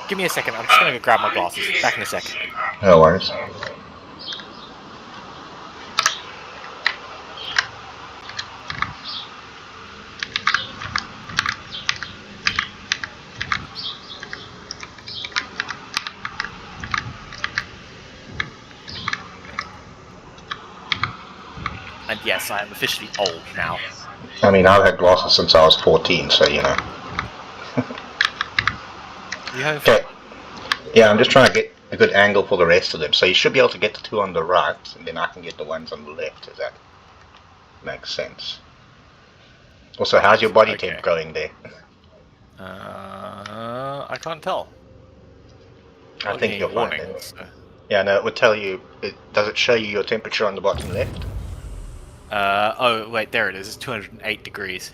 Give me a second. I'm just going to go grab my glasses. Back in a second. No worries. And yes, I am officially old now. I mean, I've had glasses since I was 14, so you know. You have... Okay. Yeah, I'm just trying to get a good angle for the rest of them. So you should be able to get the two on the right, and then I can get the ones on the left. Does that make sense? Also, how's your body temp going there? I can't tell. I think you'll find it. warnings. Yeah, no, it would tell you. Does it show you your temperature on the bottom left? Oh, wait, there it is. It's 208 degrees.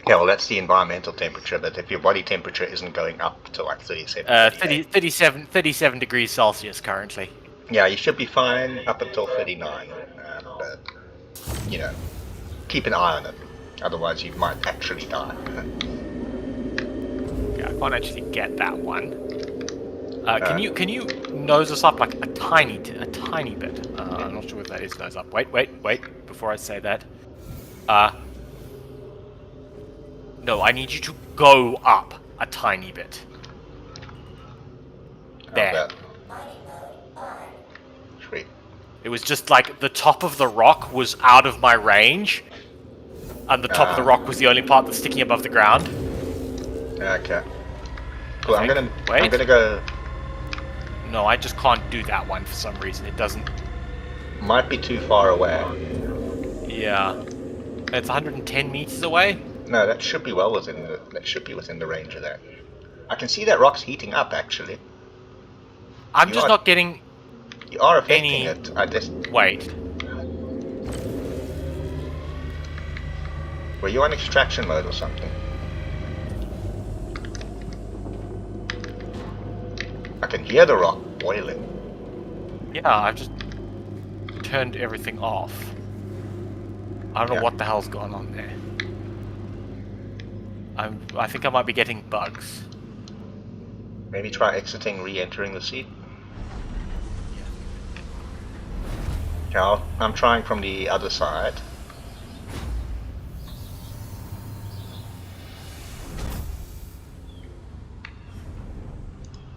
Yeah, well, that's the environmental temperature, but if your body temperature isn't going up to like 37, 37 degrees Celsius currently. Yeah, you should be fine up until 39. But, you know, keep an eye on it. Otherwise, you might actually die. Yeah, I can't actually get that one. Can you nose us up like a tiny bit? I'm not sure what that is. Nose up. Wait. Before I say that. No, I need you to go up a tiny bit. There. Sweet. It was just like the top of the rock was out of my range, and the top of the rock was the only part that's sticking above the ground. Okay. Cool. I'm gonna go. No, I just can't do that one for some reason. It doesn't. Might be too far away. Yeah. It's 110 meters away. No, that should be well within the. That should be within the range of that. I can see that rock's heating up actually. I'm just not getting. You are affecting it. I just. Wait. Were you on extraction mode or something? I can hear the rock boiling. Yeah, I've just turned everything off. I don't know what the hell's going on there. I think I might be getting bugs. Maybe try re-entering the seat. Yeah, I'm trying from the other side.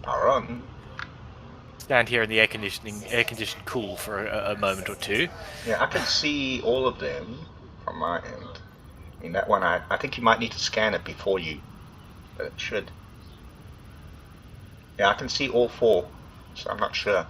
Power on. Stand here in the air-conditioned cool for a moment or two. Yeah, I can see all of them from my end. I mean, that one, I think you might need to scan it before you, but it should. Yeah, I can see all four, so I'm not sure.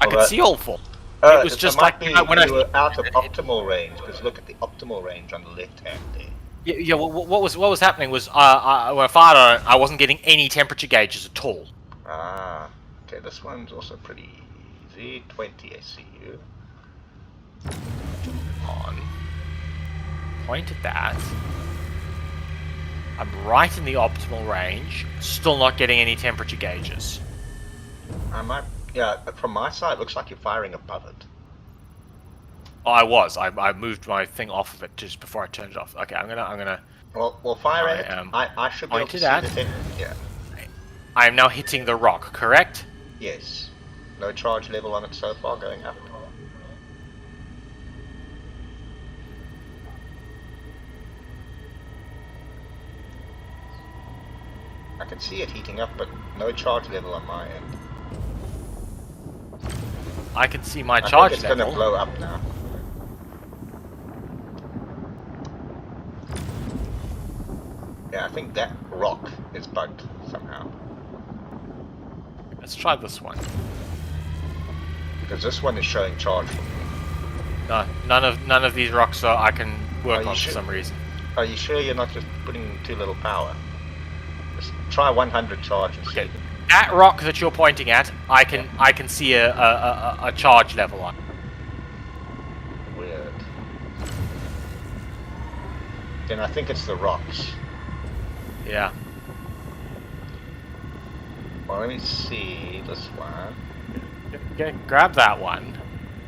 I can see all four. It was just like when I were out of optimal range. Because look at the optimal range on the left hand there. Yeah. What was happening was when I fired on it, I wasn't getting any temperature gauges at all. Ah, okay. This one's also pretty easy. 20 SCU. On. Point at that. I'm right in the optimal range. Still not getting any temperature gauges. Yeah, from my side, it looks like you're firing above it. Oh, I was. I moved my thing off of it just before I turned it off. Okay, I'm gonna. Well, fire at it. I should be able to see the thing. Yeah. I am now hitting the rock, correct? Yes. No charge level on it so far, going up. I can see it heating up, but no charge level on my end. I can see my charge level. It's gonna blow up now. Yeah, I think that rock is bugged somehow. Let's try this one. Because this one is showing charge for me. No, none of these rocks I can work on for some reason. Are you sure you're not just putting too little power? Just try 100 charge and see. That rock that you're pointing at, I can see a charge level on. Weird. Then I think it's the rocks. Yeah. Well, let me see this one. Okay, grab that one,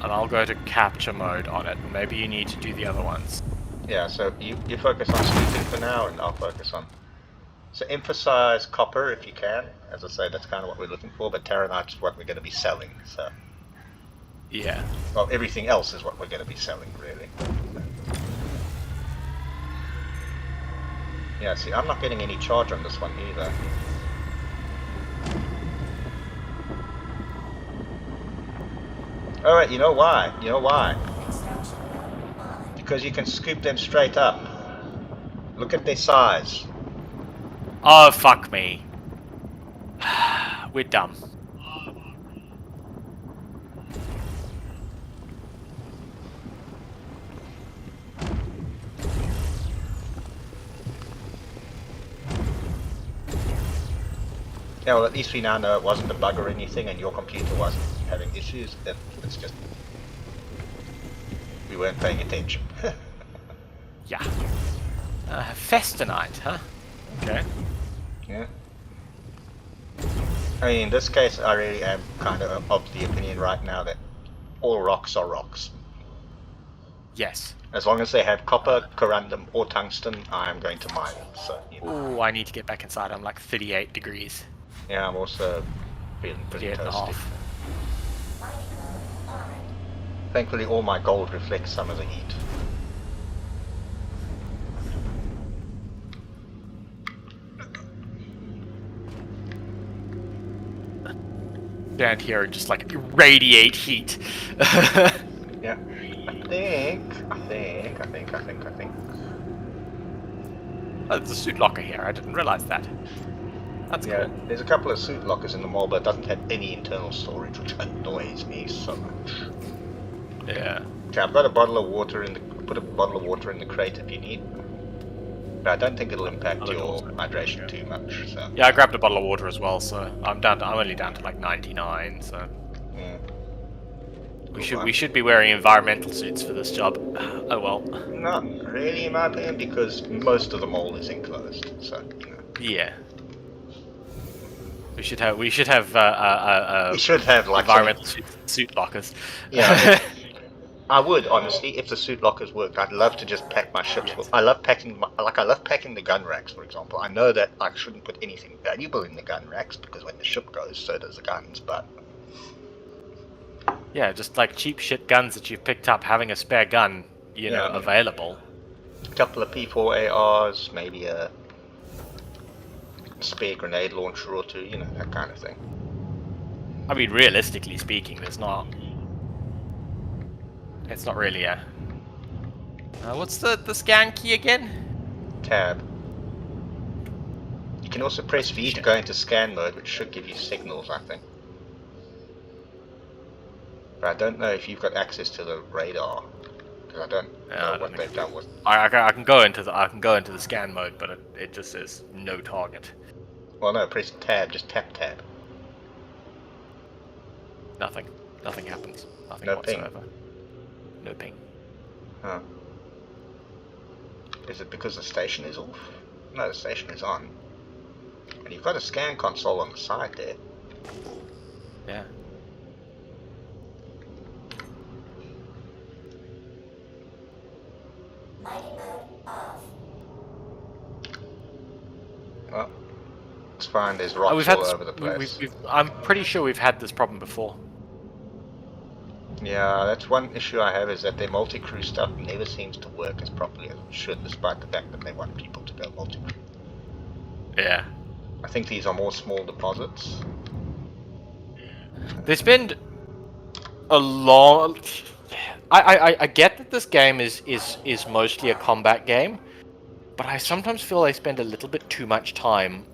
and I'll go to capture mode on it. Maybe you need to do the other ones. Yeah, so you focus on scooping for now, and I'll focus on. So emphasize copper if you can. As I say, that's kind of what we're looking for, but Terranite's what we're going to be selling. So. Yeah. Well, everything else is what we're going to be selling, really. Yeah, see, I'm not getting any charge on this one either. Alright, you know why? You know why? Because you can scoop them straight up. Look at their size. Oh, fuck me. We're dumb. Yeah, well, at least we now know it wasn't a bug or anything, and your computer wasn't having issues. It's just we weren't paying attention. Yeah. Festanite, huh? Okay. Yeah. I mean, in this case, I really am kind of the opinion right now that all rocks are rocks. Yes. As long as they have copper, corundum, or tungsten, I am going to mine it. So, you know. Ooh, I need to get back inside. I'm like 38 degrees. Yeah, I'm also feeling pretty 38 and a toasty. half. Thankfully, all my gold reflects some of the heat. Down here, just like radiate heat. Yeah. I think. Oh, there's a suit locker here. I didn't realize that. That's Yeah, cool. there's a couple of suit lockers in the mall, but it doesn't have any internal storage, which annoys me so much. Yeah. Okay, I've got a bottle of water in the. Put a bottle of water in the crate if you need. But I don't think it'll impact your hydration too much. So. Yeah, I grabbed a bottle of water as well, so I'm down. I'm only down to like 99. So we should be wearing environmental suits for this job. Oh well. Not really, in my opinion, because most of the mall is enclosed. So you know. Yeah. We should have. We should have like environmental suit lockers. Yeah. I would honestly, if the suit lockers worked. I'd love to just pack my ships. Yes. I love packing. I love packing the gun racks, for example. I know that I shouldn't put anything valuable in the gun racks because when the ship goes, so does the guns. But yeah, just like cheap shit guns that you've picked up, having a spare gun, you know, available. A couple of P4 ARs, maybe a spare grenade launcher or two, you know, that kind of thing. I mean, realistically speaking, there's not. It's not really a. What's the scan key again? Tab. You can also press V to go into scan mode, which should give you signals, I think. But I don't know if you've got access to the radar, because I don't know what they've done with. I can go into the scan mode, but it just says no target. Well, no, press tab. Just tap tab. Nothing. Nothing happens. Nothing No whatsoever. Ping. No ping. Huh. Is it because the station is off? No, the station is on. And you've got a scan console on the side there. Yeah. Well, it's fine. There's rocks all over the place. I'm pretty sure we've had this problem before. Yeah, that's one issue I have, is that their multi-crew stuff never seems to work as properly as it should, despite the fact that they want people to go multi-crew. Yeah. I think these are more small deposits. There's been a long. I get that this game is mostly a combat game, but I sometimes feel they spend a little bit too much time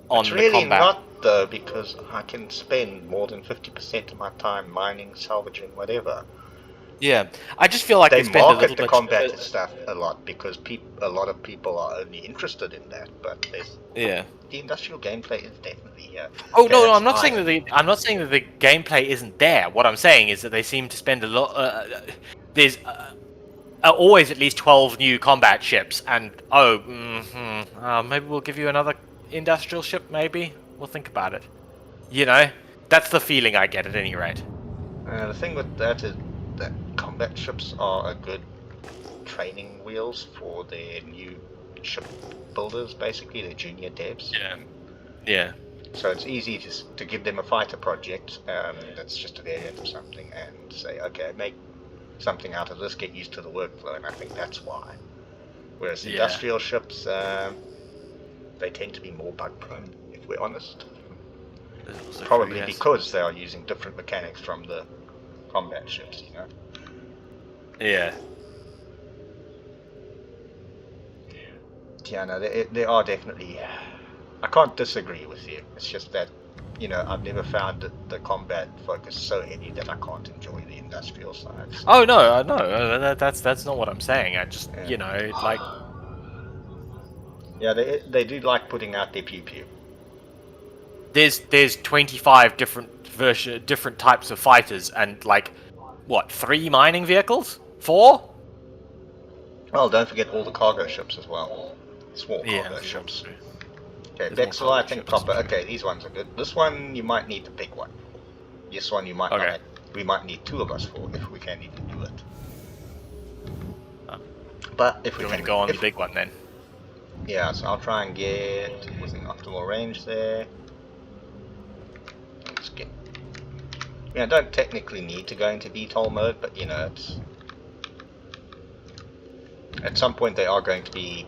on the combat. It's really not, though, because I can spend more than 50% of my time mining, salvaging, whatever. Yeah, I just feel like they spend a little market the combat stuff a lot because a lot of people are only interested in that. But the industrial gameplay is definitely here. Oh no, I'm not saying that the gameplay isn't there. What I'm saying is that they seem to spend a lot. There's always at least 12 new combat ships, and maybe we'll give you another industrial ship. Maybe we'll think about it. You know, that's the feeling I get at any rate. The thing with that is that combat ships are a good training wheels for their new ship builders, basically, their junior devs. Yeah. Yeah. So it's easy to give them a fighter project that's just a variant of something and say, okay, make something out of this, get used to the workflow, and I think that's why. Whereas industrial ships, they tend to be more bug prone, if we're honest. Probably True, yes. because they are using different mechanics from the combat ships, you know? Yeah. Yeah, no, there are definitely... I can't disagree with you. It's just that, you know, I've never found the combat focus so heavy that I can't enjoy the industrial side. So. Oh no, that's not what I'm saying. I just Yeah. you know like Yeah, they do like putting out their pew pew. there's 25 different types of fighters and like what 3 mining vehicles 4. Well, don't forget all the cargo ships as well. Small Yeah, cargo ships. true. Okay, There's more Vexel, I cargo think ships, copper. true. Okay, these ones are good. This one you might need the big one. This one you might Okay. not. We might need 2 of us for if we can even do it. But if we You're can, going to go on the big one then. yeah. So I'll try and get within optimal range there. Let's get. Yeah, I don't technically need to go into VTOL mode, but you know, it's at some point they are going to be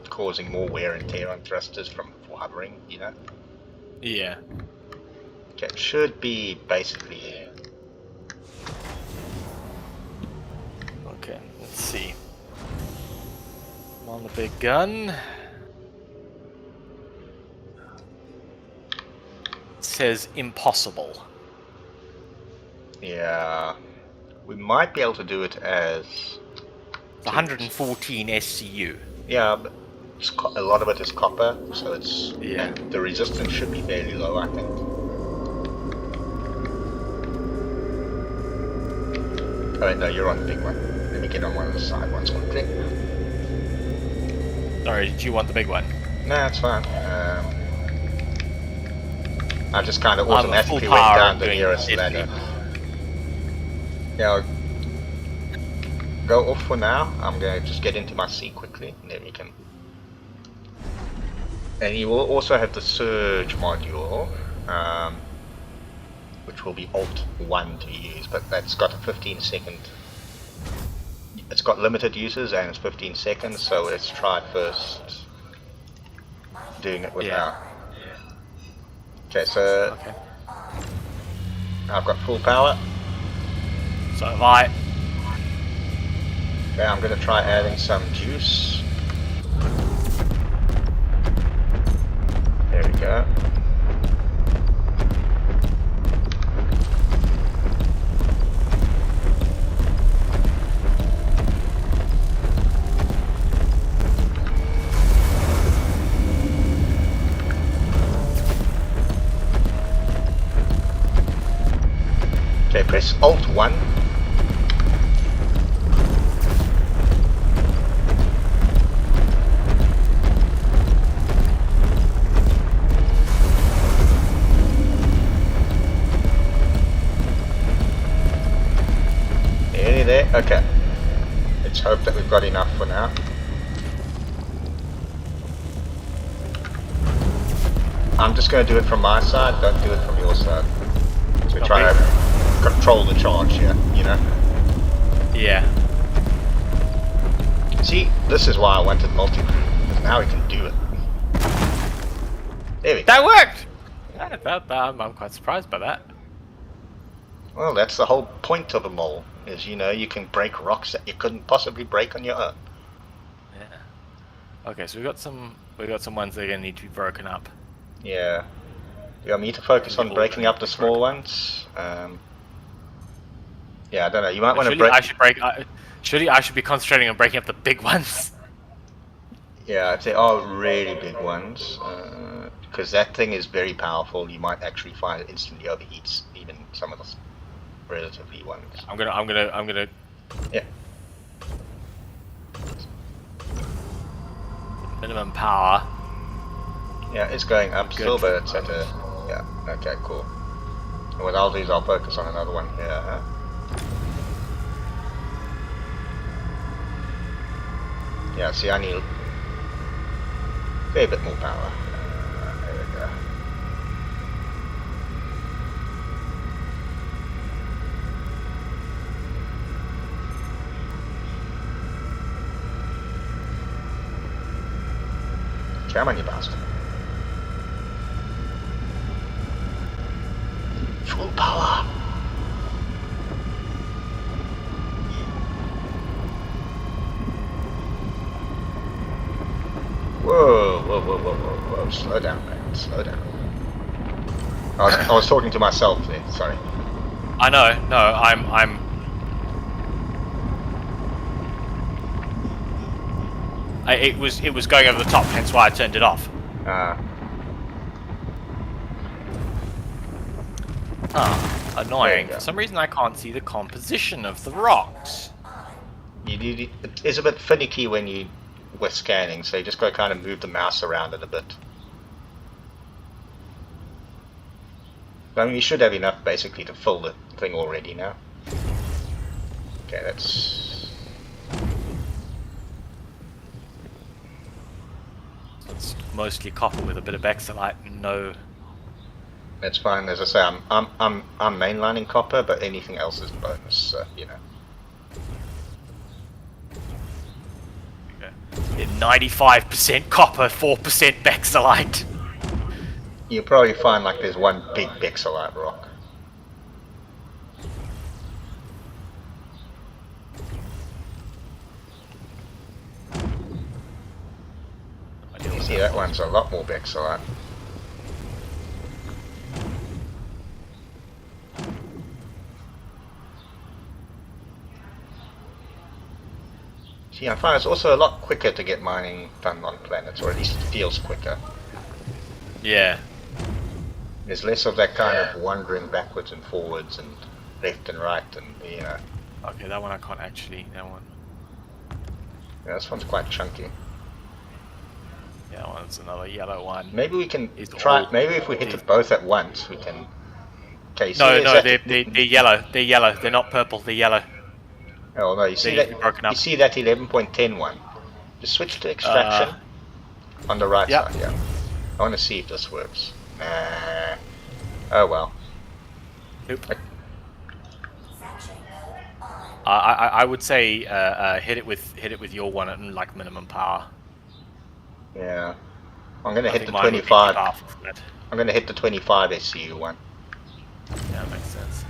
causing more wear and tear on thrusters for hovering, you know. Yeah. Okay, it should be basically. Okay, let's see. I'm on the big gun. It says impossible. Yeah, we might be able to do it as. It's 114 SCU. Yeah, but a lot of it is copper, so it's Yeah. and the resistance should be fairly low, I think. Oh wait, no, you're on the big one. Let me get on one of the side ones quickly. Sorry, did you want the big one? No, it's fine. I just kind of I'm at automatically full went power down and the doing nearest it. ladder. Yeah, I'll go off for now. I'm going to just get into my seat quickly, and then we can. And you will also have the surge module, which will be Alt 1 to use, but that's got a 15-second. It's got limited uses and it's 15 seconds, so let's try first doing it without. Okay, so Okay. I've got full power. So have I. Okay, I'm going to try adding some juice. There we go. Okay, press Alt 1. Nearly there. Okay. Let's hope that we've got enough for now. I'm just going to do it from my side, don't do it from your side. So we're trying to control the charge here, you know? Yeah. See, this is why I wanted multicrew, because now we can do it. There we go. That worked! I'm quite surprised by that. Well, that's the whole point of a mole, is, you know, you can break rocks that you couldn't possibly break on your own. Yeah. Okay, so we got some ones that are gonna need to be broken up. Yeah. You want me to focus on breaking up the small ones? Yeah, I don't know, you might want to break... I should be concentrating on breaking up the big ones. Yeah, if they are really big ones, because that thing is very powerful, you might actually find it instantly overheats even some of the relatively ones. I'm gonna. Yeah. Minimum power. Yeah, it's going up still, but it's at a... Yeah, okay, cool. And what I'll do is I'll focus on another one here. Yeah, see, I need a fair bit more power. There we go. Come on, you bastard. Full power. Whoa, whoa, whoa, whoa, whoa, whoa. Slow down, man. Slow down. I was talking to myself there, sorry. I know, no, I'm... it was going over the top, hence why I turned it off. Annoying. For some reason I can't see the composition of the rocks. It's a bit finicky when you were scanning, so you just got to kind of move the mouse around it a bit. I mean, you should have enough basically to fill the thing already now. Okay, that's... It's mostly copper with a bit of Exolite and no... That's fine. As I say, I'm mainlining copper, but anything else is bonus. So, you know. Okay. 95% copper, 4% Bexolite. You'll probably find like there's one big Bexolite rock. You see, that one's a lot more Bexolite. See, I find it's also a lot quicker to get mining done on planets, or at least it feels quicker. Yeah. There's less of that kind of wandering backwards and forwards and left and right, and you know. Okay, that one I can't actually. That one. Yeah, this one's quite chunky. Yeah, that one's another yellow one. Maybe we can try. Maybe if we hit it both at once, we can. Okay, so no, they're yellow. They're yellow. They're not purple. They're yellow. Oh no, you see that? You see that 11.10 one? Just switch to extraction on the right side. Yeah. I want to see if this works. Oh well. Nope. I would say hit it with your one at like minimum power. Yeah. I'm gonna hit the 25. I'm gonna hit the 25 SCU one. Yeah, that makes sense.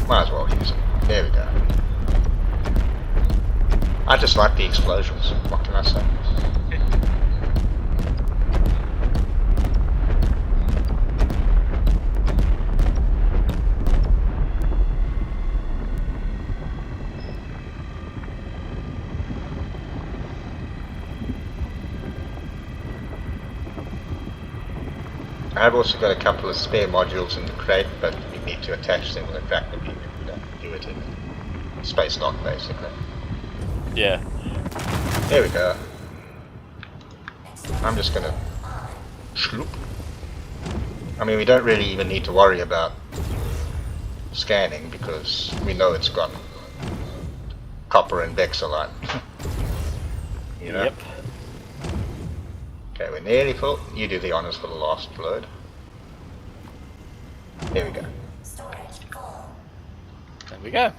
Might as well use it. There we go. I just like the explosions. What can I say? I've also got a couple of spare modules in the crate, but we need to attach them with a fact that we do it in space dock, basically. Yeah. There we go. I'm just gonna schloop. I mean, we don't really even need to worry about scanning because we know it's got copper and Bexolite. You know? Yep. Okay, we're nearly full. You do the honors for the last load. There we go. There we go.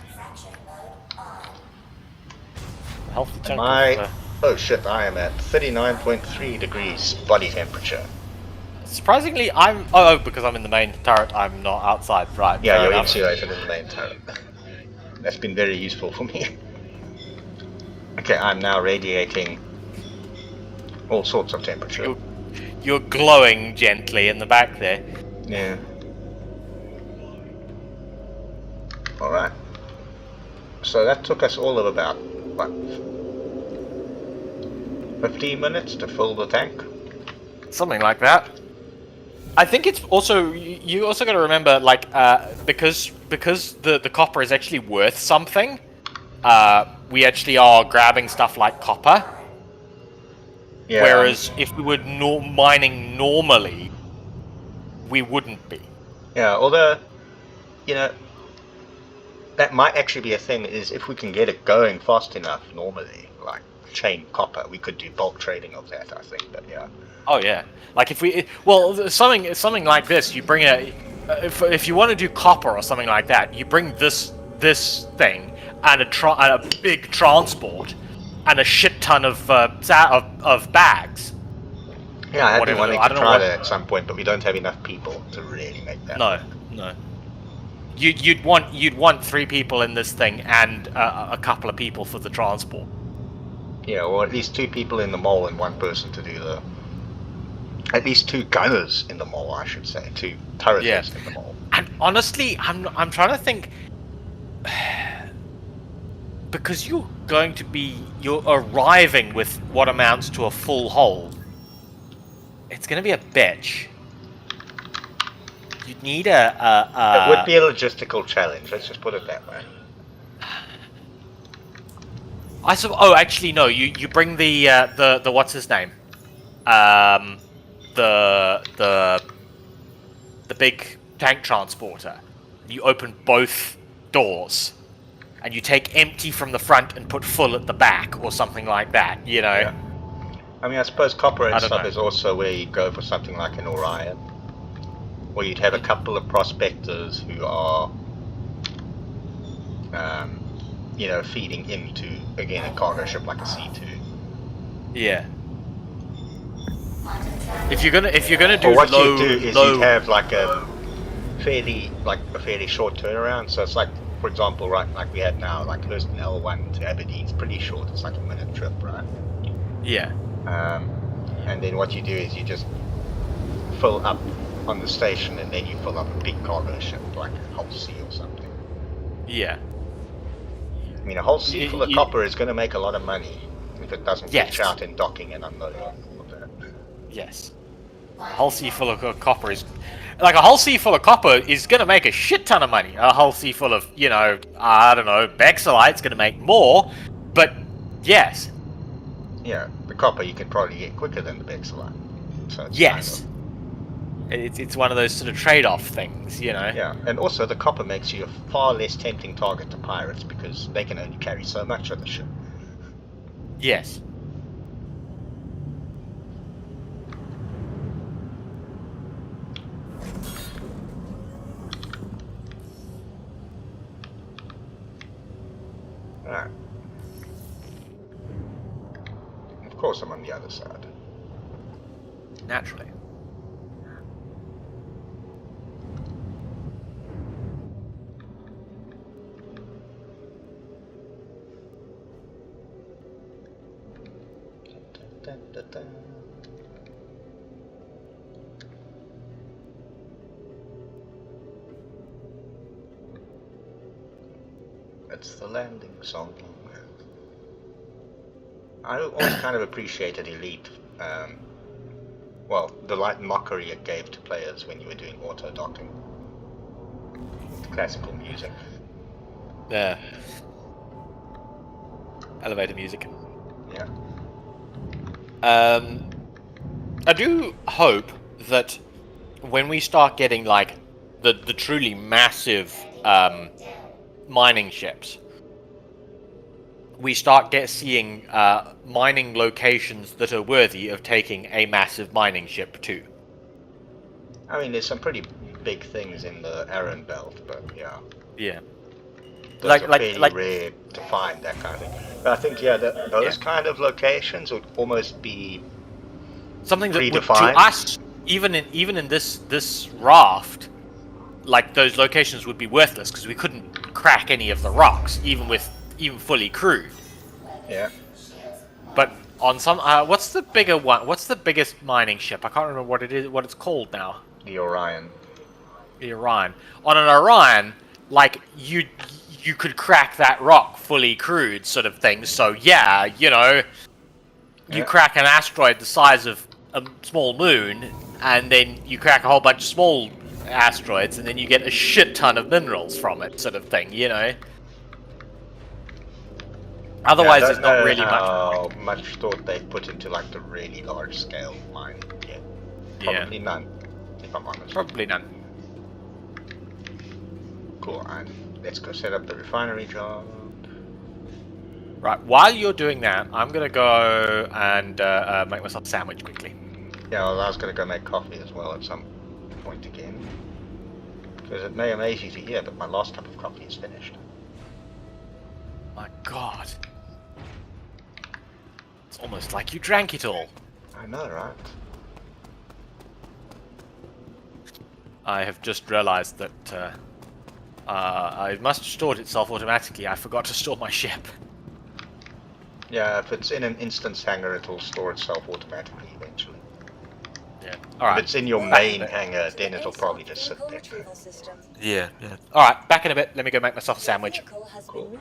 Healthy chunk oh shit, I am at 39.3 degrees body temperature. Surprisingly, because I'm in the main turret, I'm not outside, right? Yeah, you're insulated in the main turret. That's been very useful for me. Okay, I'm now radiating all sorts of temperature. You're glowing gently in the back there. Yeah. Alright. So that took us all of about, what, 15 minutes to fill the tank? Something like that. I think it's also, you also got to remember, like, because the copper is actually worth something, we actually are grabbing stuff like copper. Yeah. Whereas if we were mining normally, we wouldn't be. Yeah, although, you know, that might actually be a thing, is if we can get it going fast enough normally, like chain copper, we could do bulk trading of that, I think, but yeah. Oh yeah, like something like this, you bring if you want to do copper or something like that, you bring this thing and a big transport and a shit ton of bags. Yeah, I had been Whatever. wanting I to don't know try what. that at some point, but we don't have enough people to really make that No, work. no. You'd want 3 people in this thing and a couple of people for the transport. Yeah, or at least 2 people in the mall and 1 person to do the... At least 2 gunners in the mall, I should say. 2 Yeah. turreters in the mall. And honestly, I'm trying to think, because you're arriving with what amounts to a full hull. It's gonna be a bitch. You'd need It would be a logistical challenge, let's just put it that way. Oh, actually, no. You bring the what's his name? The big tank transporter. You open both doors, and you take empty from the front and put full at the back, or something like that. You know. Yeah. I mean, I suppose copper and I don't stuff know. is also where you go for something like an Orion, where you'd have a couple of prospectors who are, you know, feeding into, again, a cargo ship like a C2. Yeah. If you're gonna do Or what low, you do is you'd have like a fairly short turnaround. So it's like, for example, right, like we had now, like Hurston L1 to Aberdeen's pretty short. It's like a minute trip, right? Yeah. And then what you do is you just fill up on the station, and then you fill up a big cargo ship, like a whole sea or something. Yeah. I mean, a whole sea full of copper is going to make a lot of money if it doesn't glitch out in docking and unloading and all of that. Yes. A whole sea full of copper is... Like, a whole sea full of copper is going to make a shit ton of money. A whole sea full of, you know, I don't know, Bexalite's going to make more. But, yes. Yeah, the copper you can probably get quicker than the Bexalite. So it's yes. It's one of those sort of trade-off things, you know? Yeah, and also the copper makes you a far less tempting target to pirates because they can only carry so much of the ship. Yes. Alright. Of course I'm on the other side. Naturally. It's the landing song. I always kind of appreciated Elite. Well, the light mockery it gave to players when you were doing auto docking. Classical music. Yeah. Elevator music. Yeah. I do hope that when we start getting like the truly massive mining ships, we start seeing mining locations that are worthy of taking a massive mining ship too. I mean, there's some pretty big things in the Arran Belt, but yeah. Yeah. Those are fairly rare to find, that kind of thing. But I think, yeah, those kind of locations would almost be something that would, to predefined. us, even in this raft, like those locations would be worthless because we couldn't crack any of the rocks, even fully crewed. Yeah. But on some, what's the bigger one? What's the biggest mining ship? I can't remember what it is. What it's called now. The Orion. The Orion. On an Orion, like you could crack that rock fully crewed, sort of thing. So yeah, you know, you crack an asteroid the size of a small moon, and then you crack a whole bunch of small asteroids, and then you get a shit ton of minerals from it, sort of thing. You know. Otherwise, there's not really how much thought they've put into like the really large scale mining yet. Probably none, if I'm honest. Probably none. Cool. And let's go set up the refinery job. Right, while you're doing that, I'm gonna go and make myself a sandwich quickly. Yeah, well, I was going to go make coffee as well at some point again. Because it may amaze you to hear, but my last cup of coffee is finished. My God. It's almost like you drank it all. I know, right? I have just realized that it must have stored itself automatically. I forgot to store my ship. Yeah, if it's in an instance hangar, it'll store itself automatically eventually. Yeah. If Alright. it's in your main hangar, then it'll probably just sit there. Yeah. Alright, back in a bit. Let me go make myself a sandwich. Cool.